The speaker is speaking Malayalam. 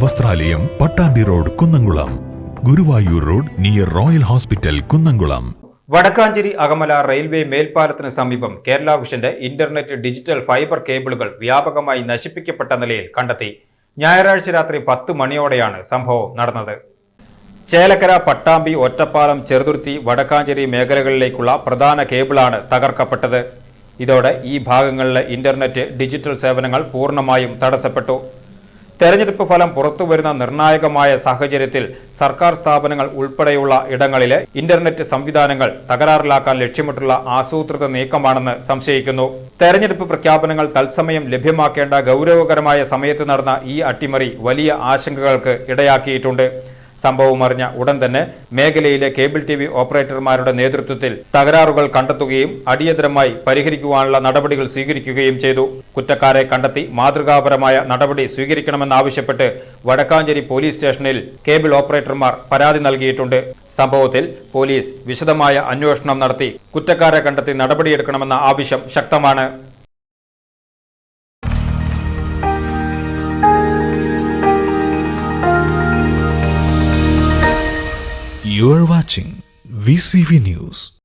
വസ്ത്രാലയം, Pattambi road, Kunnamkulam. Guruvayur road near royal hospital, Kunnamkulam. Vadakkanchery Akamala railway മേൽപ്പാലത്തിന് സമീപം കേരള വിഷന്റെ ഇന്റർനെറ്റ് ഡിജിറ്റൽ ഫൈബർ കേബിളുകൾ വ്യാപകമായി നശിപ്പിക്കപ്പെട്ട നിലയിൽ കണ്ടെത്തി. ഞായറാഴ്ച രാത്രി 10 മണിയോടെയാണ് സംഭവം നടന്നത്. ചേലക്കര, പട്ടാമ്പി, ഒറ്റപ്പാലം, ചെറുതുരുത്തി, വടക്കാഞ്ചേരി മേഖലകളിലേക്കുള്ള പ്രധാന കേബിളാണ് തകർക്കപ്പെട്ടത്. ഇതോടെ ഈ ഭാഗങ്ങളിലെ ഇന്റർനെറ്റ് ഡിജിറ്റൽ സേവനങ്ങൾ പൂർണ്ണമായും തടസ്സപ്പെട്ടു. തെരഞ്ഞെടുപ്പ് ഫലം പുറത്തുവരുന്ന നിർണായകമായ സാഹചര്യത്തിൽ സർക്കാർ സ്ഥാപനങ്ങൾ ഉൾപ്പെടെയുള്ള ഇടങ്ങളിലെ ഇന്റർനെറ്റ് സംവിധാനങ്ങൾ തകരാറിലാക്കാൻ ലക്ഷ്യമിട്ടുള്ള ആസൂത്രിത നീക്കമാണെന്ന് സംശയിക്കുന്നു. തെരഞ്ഞെടുപ്പ് പ്രഖ്യാപനങ്ങൾ തത്സമയം ലഭ്യമാക്കേണ്ട ഗൗരവകരമായ സമയത്ത് നടന്ന ഈ അട്ടിമറി വലിയ ആശങ്കകൾക്ക് ഇടയാക്കിയിട്ടുണ്ട്. സംഭവം അറിഞ്ഞ ഉടൻ തന്നെ മേഖലയിലെ കേബിൾ TV ഓപ്പറേറ്റർമാരുടെ നേതൃത്വത്തിൽ തകരാറുകൾ കണ്ടെത്തുകയും അടിയന്തരമായി പരിഹരിക്കുവാനുള്ള നടപടികൾ സ്വീകരിക്കുകയും ചെയ്തു. കുറ്റക്കാരെ കണ്ടെത്തി മാതൃകാപരമായ നടപടി സ്വീകരിക്കണമെന്നാവശ്യപ്പെട്ട് വടക്കാഞ്ചേരി പോലീസ് സ്റ്റേഷനിൽ കേബിൾ ഓപ്പറേറ്റർമാർ പരാതി നൽകിയിട്ടുണ്ട്. സംഭവത്തിൽ പോലീസ് വിശദമായ അന്വേഷണം നടത്തി കുറ്റക്കാരെ കണ്ടെത്തി നടപടിയെടുക്കണമെന്ന ആവശ്യം ശക്തമാണ്. You are watching VCV News.